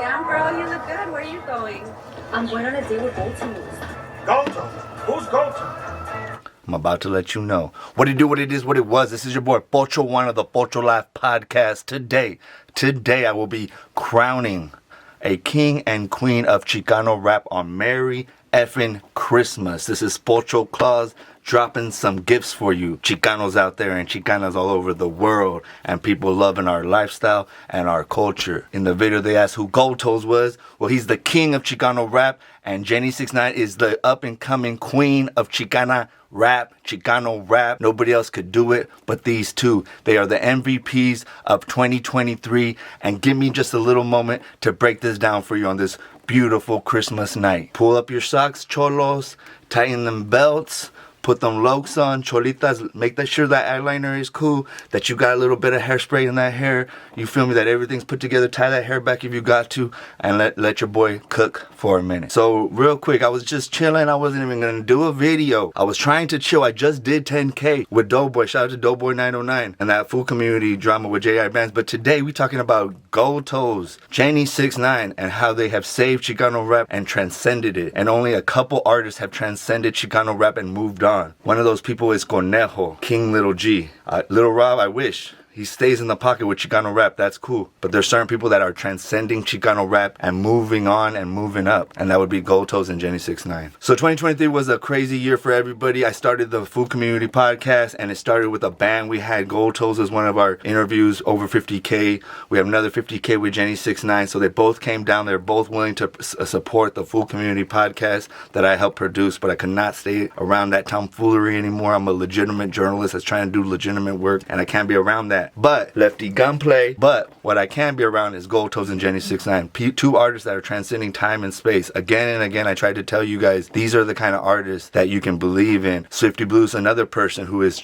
Damn, bro, you look good. Where are you going? I'm going on a date with Goldtoes. Goldtoes? Who's Goldtoes? I'm about to let you know what it do, what it is, what it was. This is your boy POCHO1 of the POCHO Life podcast. Today I will be crowning a king and queen of Chicano rap on Merry effing Christmas. This is Pocho Claus dropping some gifts for you Chicanos out there and Chicanas all over the world and people loving our lifestyle and our culture. In the video they asked who Goldtoes was. Well, he's the king of Chicano rap, and JENNY69 is the up and coming queen of Chicano rap. Nobody else could do it but these two. They are the MVPs of 2023, and give me just a little moment to break this down for you on this beautiful Christmas night. Pull up your socks, cholos, tighten them belts, put them lokes on, cholitas, make sure that eyeliner is cool, that you got a little bit of hairspray in that hair, you feel me, that everything's put together, tie that hair back if you got to, and let your boy cook for a minute. So real quick, I was just chilling, I wasn't even gonna do a video, I was trying to chill. I just did 10K with Doughboy, shout out to Doughboy909, and that full community drama with J.I. Bands, but today we talking about Goldtoes, JENNY69, and how they have saved Chicano rap and transcended it, and only a couple artists have transcended Chicano rap and moved on. One of those people is Conejo, King Little G. Little Rob, I wish he stays in the pocket with Chicano rap, that's cool. But there's certain people that are transcending Chicano rap and moving on and moving up. And that would be Goldtoes and JENNY69. So 2023 was a crazy year for everybody. I started the Food Community Podcast, and it started with a bang. We had Goldtoes as one of our interviews, over 50K. We have another 50K with JENNY69. So they both came down. They're both willing to support the Food Community Podcast that I helped produce. But I could not stay around that tomfoolery anymore. I'm a legitimate journalist that's trying to do legitimate work, and I can't be around that. But Lefty Gunplay. But what I can be around is Goldtoes and JENNY69. Two artists that are transcending time and space. Again and again, I tried to tell you guys, these are the kind of artists that you can believe in. Swifty Blue's another person who is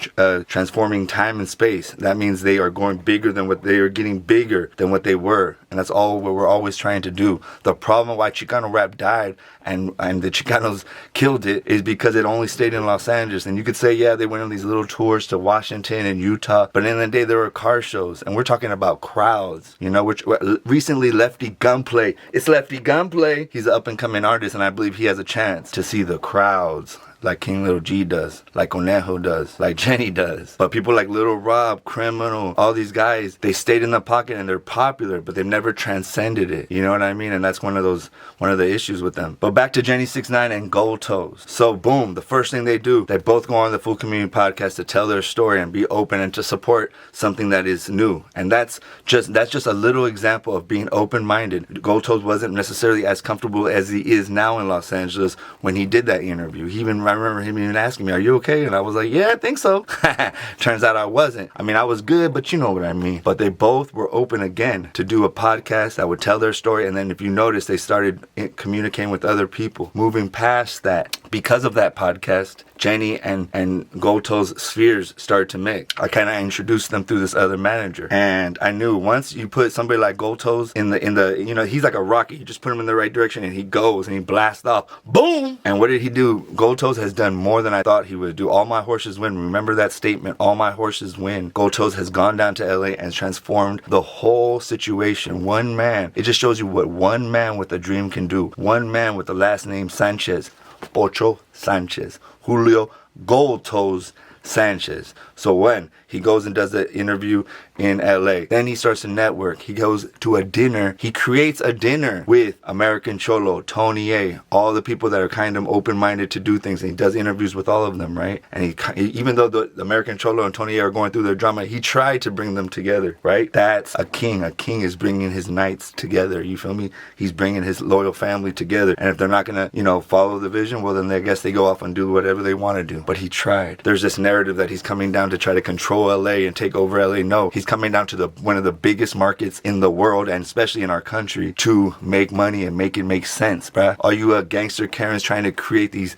transforming time and space. That means they are going bigger than what they are, getting bigger than what they were. And that's all what we're always trying to do. The problem why Chicano rap died and the Chicanos killed it is because it only stayed in Los Angeles. And you could say, yeah, they went on these little tours to Washington and Utah, but in the day there were car shows, and we're talking about crowds. You know, which recently Lefty Gunplay. It's Lefty Gunplay. He's an up and coming artist, and I believe he has a chance to see the crowds like King Little G does, like Conejo does, like Jenny does. But people like Little Rob, Criminal, all these guys, they stayed in the pocket and they're popular, but they've never transcended it. You know what I mean? And that's one of the issues with them. But back to JENNY69 and Goldtoes. So boom, the first thing they do, they both go on the Full Community Podcast to tell their story and be open and to support something that is new. And that's just a little example of being open-minded. Goldtoes wasn't necessarily as comfortable as he is now in Los Angeles when he did that interview. I remember him even asking me, "Are you okay?" And I was like, "Yeah, I think so." Turns out I wasn't. I mean, I was good, but you know what I mean. But they both were open again to do a podcast that would tell their story. And then if you notice, they started communicating with other people, moving past that. Because of that podcast, Jenny and Goldtoes' spheres started to mix. I kind of introduced them through this other manager. And I knew once you put somebody like Goldtoes in the you know, he's like a rocket. You just put him in the right direction and he goes and he blasts off. Boom! And what did he do? Goldtoes has done more than I thought he would do. All my horses win. Remember that statement, all my horses win. Goldtoes has gone down to LA and transformed the whole situation. One man. It just shows you what one man with a dream can do. One man with the last name Sanchez. Pocho Sanchez. Julio Goldtoes Sanchez. So when he goes and does the interview in LA, then he starts to network. He goes to a dinner. He creates a dinner with American Cholo, Tony A, all the people that are kind of open-minded to do things. And he does interviews with all of them, right? And he even though the American Cholo and Tony A are going through their drama, he tried to bring them together, right? That's a king. A king is bringing his knights together. You feel me? He's bringing his loyal family together. And if they're not going to, follow the vision, well, then I guess they go off and do whatever they want to do. But he tried. There's this narrative that he's coming down to try to control LA and take over LA. No, he's coming down to one of the biggest markets in the world, and especially in our country, to make money and make it make sense, bruh. All you gangster Karens trying to create these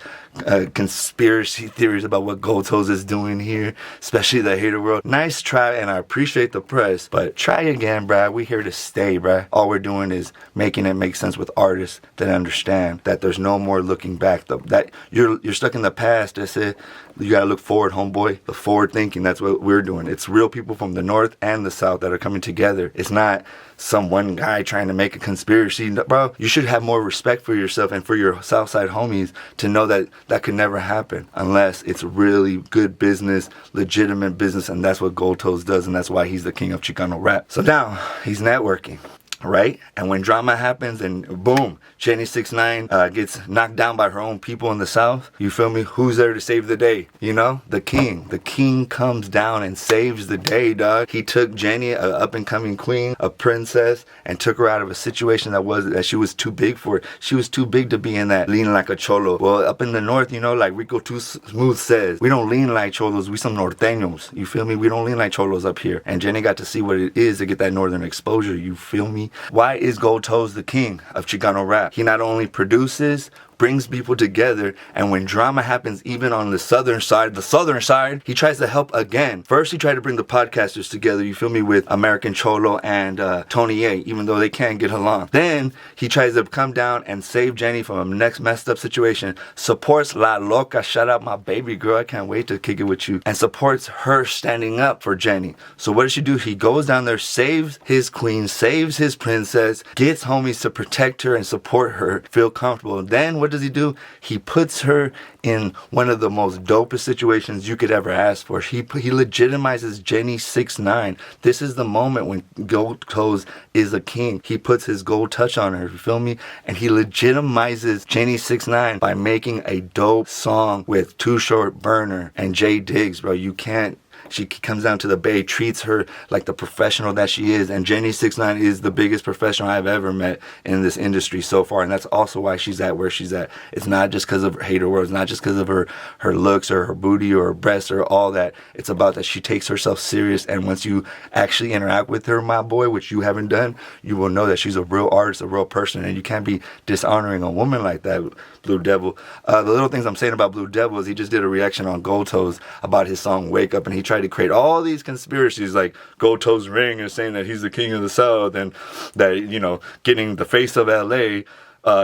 conspiracy theories about what Goldtoes is doing here, especially the hater world. Nice try, and I appreciate the press, but try again, bruh. We here to stay, bruh. All we're doing is making it make sense with artists that understand that there's no more looking back. That you're stuck in the past. That's it. You gotta look forward, homie. homeboy. The forward thinking, that's what we're doing. It's real people from the north and the south that are coming together. It's not some one guy trying to make a conspiracy. Bro, you should have more respect for yourself and for your Southside homies to know that that could never happen unless it's really good business, legitimate business, and that's what Goldtoes does, and that's why he's the king of Chicano rap. So now, he's networking. Right? And when drama happens and boom, JENNY69 gets knocked down by her own people in the South, you feel me? Who's there to save the day? You know? The king. The king comes down and saves the day, dog. He took Jenny, an up-and-coming queen, a princess, and took her out of a situation that she was too big for. She was too big to be in that lean like a cholo. Well, up in the north, you know, like Rico Too Smooth says, we don't lean like cholos, we some norteños. You feel me? We don't lean like cholos up here. And Jenny got to see what it is to get that northern exposure. You feel me? Why is Goldtoes the king of Chicano rap? He not only produces, brings people together, and when drama happens even on the southern side, he tries to help again. First, he tried to bring the podcasters together, you feel me, with American Cholo and Tony A, even though they can't get along. Then, he tries to come down and save Jenny from a next messed up situation, supports La Loca, shout out my baby girl, I can't wait to kick it with you, and supports her standing up for Jenny. So what does she do? He goes down there, saves his queen, saves his princess, gets homies to protect her and support her, feel comfortable. Then, what does he do? He puts her in one of the most dopest situations you could ever ask for. He legitimizes JENNY69. This is the moment when Goldtoes is a king. He puts his gold touch on her, you feel me? And he legitimizes JENNY69 by making a dope song with Too Short, Burner, and Jay Diggs, bro. You can't. She comes down to the Bay, treats her like the professional that she is. And JENNY69 is the biggest professional I've ever met in this industry so far. And that's also why she's at where she's at. It's not just because of her hater words, not just because of her looks or her booty or her breasts or all that. It's about that she takes herself serious. And once you actually interact with her, my boy, which you haven't done, you will know that she's a real artist, a real person. And you can't be dishonoring a woman like that, Blue Devil. The little things I'm saying about Blue Devil is he just did a reaction on Goldtoes about his song Wake Up, and he tried to create all these conspiracies like Goldtoes ring and saying that he's the king of the South, and that, you know, getting the face of LA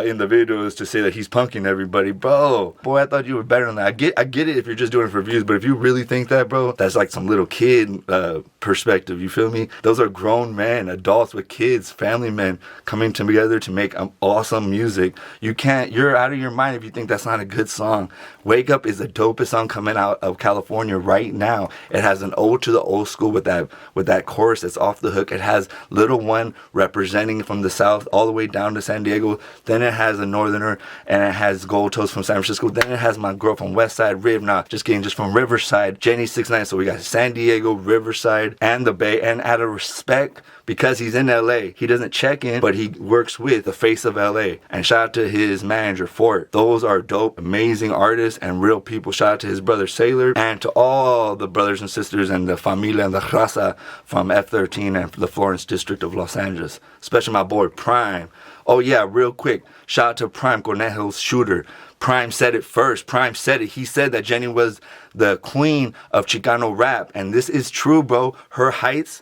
in the videos to say that he's punking everybody. Bro, boy, I thought you were better than that. I get it if you're just doing it for views, but if you really think that, bro, that's like some little kid perspective, you feel me? Those are grown men, adults with kids, family men coming together to make awesome music. You're out of your mind if you think that's not a good song. Wake Up is the dopest song coming out of California right now. It has an ode to the old school with that chorus that's off the hook. It has Little One representing from the South all the way down to San Diego. Then it has a northerner, and it has Goldtoes from San Francisco. Then it has my girl from West Side, just from Riverside, JENNY69. So we got San Diego, Riverside, and the Bay. And out of respect, because he's in LA, he doesn't check in, but he works with the face of LA. And shout out to his manager, Fort. Those are dope, amazing artists and real people. Shout out to his brother, Sailor, and to all the brothers and sisters and the familia and the raza from F13 and the Florence district of Los Angeles. Especially my boy, Prime. Oh yeah, real quick, shout out to Prime, Conejo's shooter. Prime said it first. Prime said it. He said that Jenny was the queen of Chicano rap. And this is true, bro. Her heights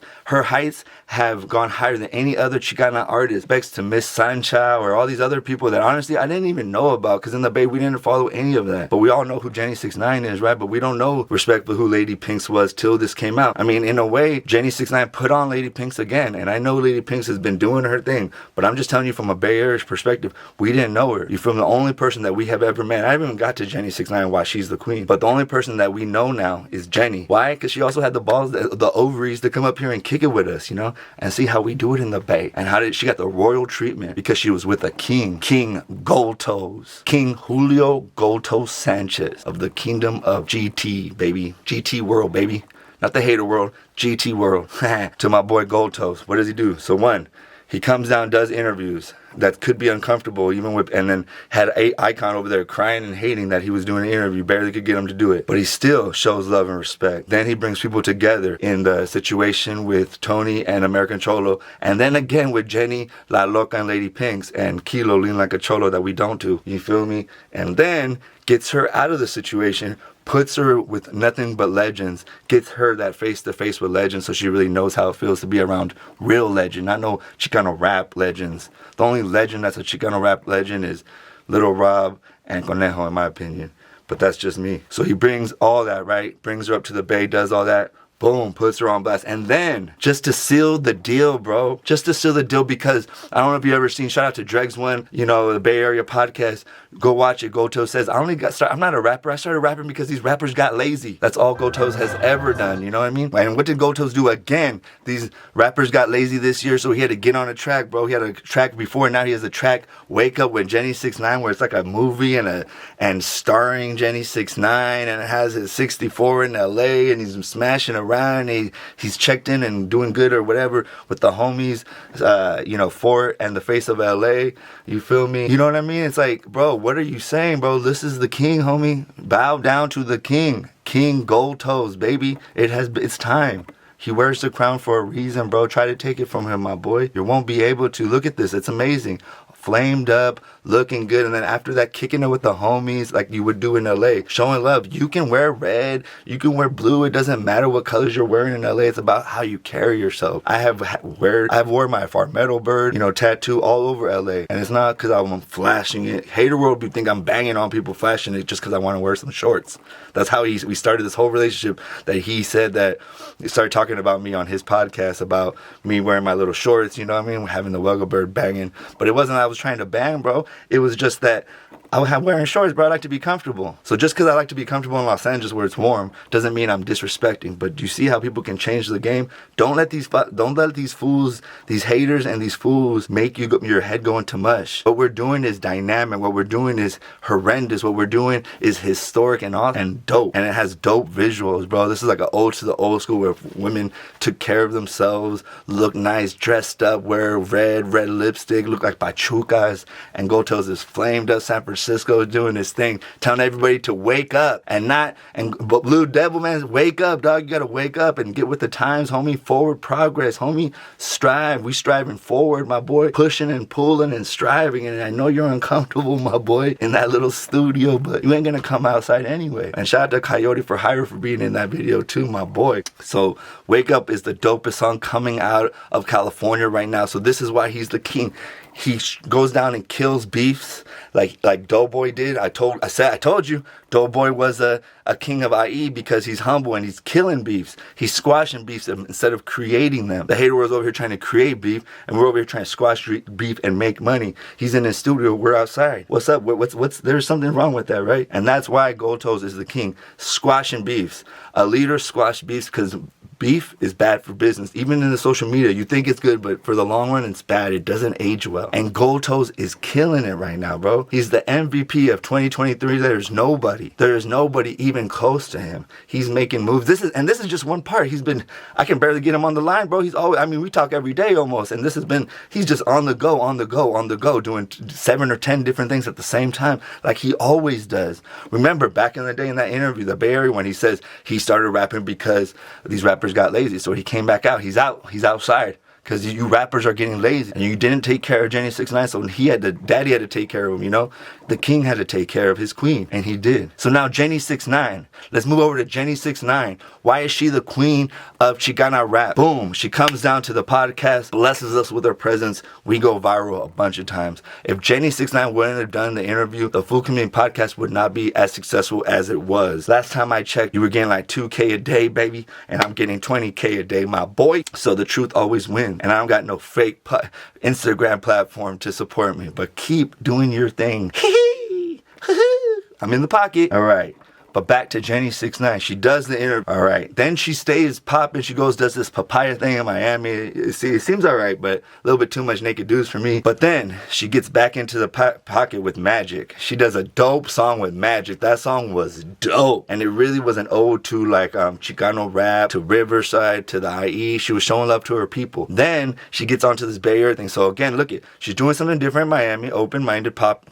have gone higher than any other Chicana artist. Thanks to Miss Sancha or all these other people that honestly I didn't even know about, because in the Bay we didn't follow any of that. But we all know who JENNY69 is, right? But we don't know respectfully who Lady Pinks was till this came out. I mean, in a way, JENNY69 put on Lady Pinks again. And I know Lady Pinks has been doing her thing. But I'm just telling you from a Bay Area perspective, we didn't know her. You're from the only person that we have ever met. I haven't even got to JENNY69 why she's the queen. But the only person that we know now is Jenny. Why? Because she also had the balls, the ovaries to come up here and kick it with us, you know, and see how we do it in the Bay. And how did she got the royal treatment? Because she was with a king, King Goldtoes, King Julio Goldtoes Sanchez of the kingdom of GT, baby. GT world, baby. Not the hater world, GT world. To my boy Goldtoes, what does he do? So one, he comes down, does interviews that could be uncomfortable, even with, and then had a icon over there crying and hating that he was doing an interview, barely could get him to do it. But he still shows love and respect. Then he brings people together in the situation with Tony and American Cholo, and then again with Jenny, La Loca, and Lady Pinks, and Kilo, Lean Like a Cholo, that we don't do. You feel me? And then gets her out of the situation, puts her with nothing but legends, gets her that face-to-face with legends, so she really knows how it feels to be around real legend, not no Chicano rap legends. The only legend that's a Chicano rap legend is Little Rob and Conejo, in my opinion. but that's just me. So he brings all that, right? Brings her up to the Bay, does all that. Boom, puts her on blast. And then, just to seal the deal, bro. Just to seal the deal, because I don't know if you ever seen, shout out to Dregs One, you know, the Bay Area podcast. Go watch it. Goldtoes says, I'm not a rapper. I started rapping because these rappers got lazy. That's all Goldtoes has ever done, you know what I mean? And what did Goldtoes do again? These rappers got lazy this year, so he had to get on a track, bro. He had a track before, now he has a track, Wake Up with JENNY69, where it's like a movie and starring JENNY69, and it has his 64 in LA, and he's smashing around. He's checked in and doing good or whatever with the homies, you know, Fort and the Face of LA. You feel me? You know what I mean? It's like, bro, what are you saying, bro? This is the king, homie. Bow down to the king. King Goldtoes, baby. It's time. He wears the crown for a reason, bro. Try to take it from him, my boy. You won't be able to. Look at this. It's amazing. Flamed up, looking good, and then after that, kicking it with the homies like you would do in LA. Showing love. You can wear red, you can wear blue. It doesn't matter what colors you're wearing in LA. It's about how you carry yourself. I've worn my Far Metal Bird, you know, tattoo all over LA, and it's not because I'm flashing it. Hater world, you think I'm banging on people flashing it just because I want to wear some shorts. That's how we started this whole relationship. That he said that he started talking about me on his podcast about me wearing my little shorts. You know what I mean? Having the Wuggle Bird banging, but it wasn't. I was trying to bang, bro. It was just that I'm wearing shorts, bro. I like to be comfortable. So just because I like to be comfortable in Los Angeles where it's warm doesn't mean I'm disrespecting. But do you see how people can change the game? Don't let these fools, these haters and these fools make your head go into mush. What we're doing is dynamic. What we're doing is horrendous. What we're doing is historic and awesome and dope. And it has dope visuals, bro. This is like an ode to the old school where women took care of themselves, look nice, dressed up, wear red lipstick, look like pachucas. And Goldtoes is flamed up. San Francisco is doing this thing, telling everybody to wake up but Blue Devil, man, wake up, dog. You gotta wake up and get with the times, homie. Forward progress, homie. Strive. We striving forward, my boy. Pushing and pulling and striving. And I know you're uncomfortable, my boy, in that little studio, but you ain't gonna come outside anyway. And shout out to Coyote for Hire for being in that video too, my boy. So Wake Up is the dopest song coming out of California right now. So this is why he's the king. He goes down and kills beefs like Doughboy did. I told you Doughboy was a king of IE because he's humble and he's killing beefs. He's squashing beefs instead of creating them. The hater was over here trying to create beef, and we're over here trying to squash beef and make money. He's in his studio, we're outside. What's up? There's something wrong with that, right? And that's why Goldtoes is the king. Squashing beefs. A leader squash beefs because beef is bad for business. Even in the social media, you think it's good, but for the long run, it's bad. It doesn't age well. And Goldtoes is killing it right now, bro. He's the MVP of 2023. There's nobody even close to him. He's making moves. This is just one part. I can barely get him on the line, bro. We talk every day almost. And he's just on the go, doing 7 or 10 different things at the same time, like he always does. Remember back in the day in that interview, the Bay Area, when he says he started rapping because these rappers got lazy, so he came back out. He's outside because you rappers are getting lazy and you didn't take care of JENNY69, so daddy had to take care of him, you know. The king had to take care of his queen, and he did. So now JENNY69, let's move over to JENNY69. Why is she the queen of Chicano rap? Boom, she comes down to the podcast, blesses us with her presence. We go viral a bunch of times. If JENNY69 wouldn't have done the interview, the Full Community podcast would not be as successful as it was. Last time I checked, you were getting like 2K a day, baby, and I'm getting 20K a day, my boy. So the truth always wins. And I don't got no fake Instagram platform to support me, but keep doing your thing. I'm in the pocket. All right. But back to JENNY69. She does the interview. All right. Then she stays popping. She does this papaya thing in Miami. It seems all right, but a little bit too much naked dudes for me. But then she gets back into the pocket with Magic. She does a dope song with Magic. That song was dope. And it really was an ode to like Chicano rap, to Riverside, to the IE. She was showing love to her people. Then she gets onto this Bay Area thing. So again, look it. She's doing something different in Miami, open-minded pop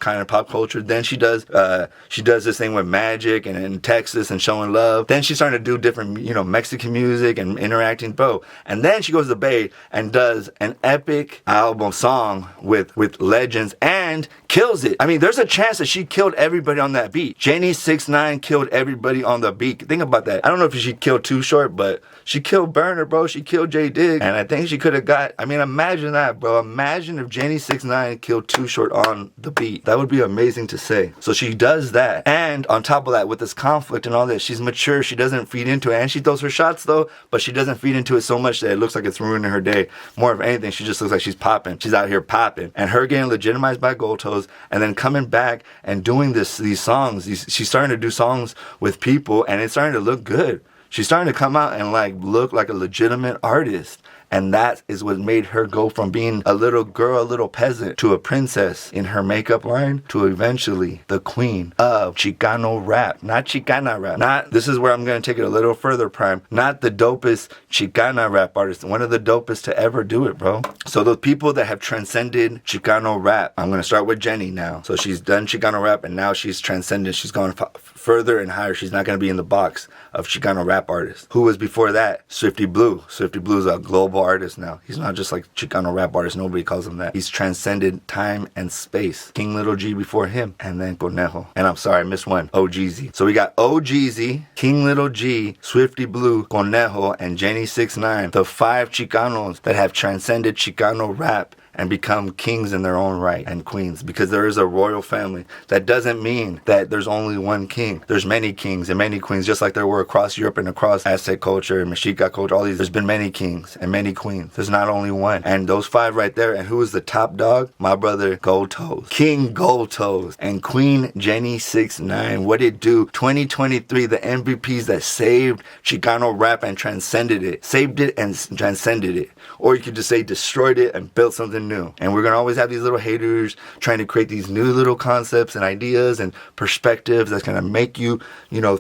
culture. Then she does this thing with Magic and in Texas and showing love. Then she started to do different, Mexican music and interacting, bro. And then she goes to Bay and does an epic album song with legends and kills it. I mean, there's a chance that she killed everybody on that beat. JENNY69 killed everybody on the beat. Think about that. I don't know if she killed Too Short, but she killed Burner, bro. She killed J Dig. And I think she could have imagine that, bro. Imagine if JENNY69 killed Too Short on the beat. That would be amazing to say. So she does that. And on top of that, with this conflict and all this, she's mature. She doesn't feed into it. And she throws her shots, though, but she doesn't feed into it so much that it looks like it's ruining her day. More of anything, she just looks like she's popping. She's out here popping. And her getting legitimized by Goldtoes and then coming back and doing these songs. She's starting to do songs with people, and it's starting to look good. She's starting to come out and look like a legitimate artist. And that is what made her go from being a little girl, a little peasant, to a princess in her makeup line, to eventually the queen of Chicano rap. Not Chicana rap. This is where I'm going to take it a little further, Prime. Not the dopest Chicana rap artist. One of the dopest to ever do it, bro. So the people that have transcended Chicano rap, I'm going to start with Jenny now. So she's done Chicano rap and now she's transcended. She's gone further and higher. She's not going to be in the box of Chicano rap artists. Who was before that? Swifty Blue. Swifty Blue is a global artist now. He's not just like Chicano rap artist. Nobody calls him that. He's transcended time and space. King Little G before him, and then Conejo. And I'm sorry, I missed one. OGZ. So we got OGZ, King Little G, Swifty Blue, Conejo, and JENNY69. The 5 Chicanos that have transcended Chicano rap and become kings in their own right and queens, because there is a royal family. That doesn't mean that there's only one king. There's many kings and many queens, just like there were across Europe and across Aztec culture and Mexica culture, all these. There's been many kings and many queens. There's not only one. And those 5 right there, and who is the top dog? My brother Goldtoes. King Goldtoes and Queen JENNY69. What it do? 2023, the MVPs that saved Chicano rap and transcended it. Saved it and transcended it. Or you could just say destroyed it and built something new. And we're going to always have these little haters trying to create these new little concepts and ideas and perspectives that's going to make you,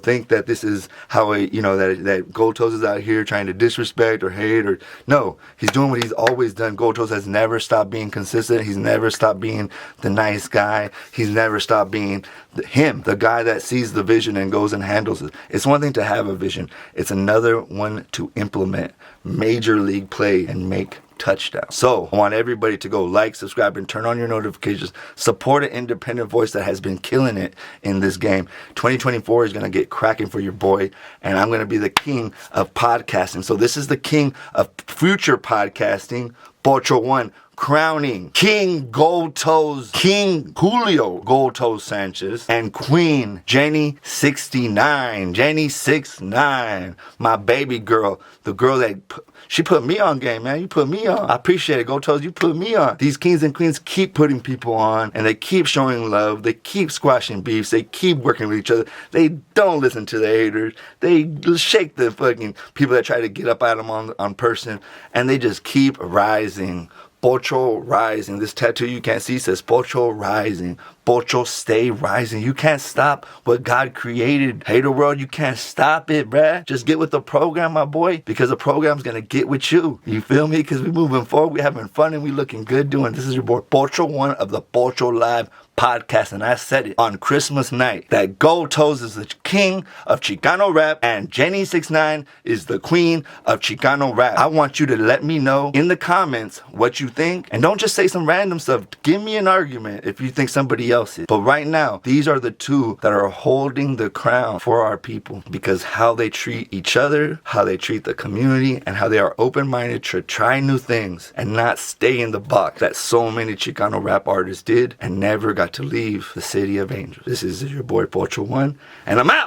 think that this is how that Goldtoes is out here trying to disrespect or hate or no. He's doing what he's always done. Goldtoes has never stopped being consistent. He's never stopped being the nice guy. He's never stopped being the guy that sees the vision and goes and handles it. It's one thing to have a vision. It's another one to implement major league play and make touchdown. So I want everybody to go like, subscribe, and turn on your notifications. Support an independent voice that has been killing it in this game. 2024 is going to get cracking for your boy, and I'm going to be the king of podcasting. So this is the king of future podcasting, POCHO1, crowning King Goldtoes, King Julio Goldtoes Sanchez, and Queen JENNY69. JENNY69, my baby girl, the girl that she put me on game, man. You put me on. I appreciate it, Goldtoes. You put me on. These kings and queens keep putting people on, and they keep showing love. They keep squashing beefs. They keep working with each other. They don't listen to the haters. They shake the fucking people that try to get up at them on person, and they just keep rising. Pocho rising. This tattoo you can't see says Pocho rising. Pocho stay rising. You can't stop what God created. Hater world, you can't stop it, bruh. Just get with the program, my boy, because the program's gonna get with you. You feel me? Because we moving forward, we having fun, and we looking good doing. This is your boy POCHO1 of the POCHO Live podcast, and I said it on Christmas night that Goldtoes is the king of Chicano rap and JENNY69 is the queen of Chicano rap. I want you to let me know in the comments what you think, and don't just say some random stuff. Give me an argument if you think somebody else is. But right now, these are the 2 that are holding the crown for our people, because how they treat each other, how they treat the community, and how they are open-minded to try new things and not stay in the box that so many Chicano rap artists did and never got to leave the city of angels. This is your boy POCHO1, and I'm out.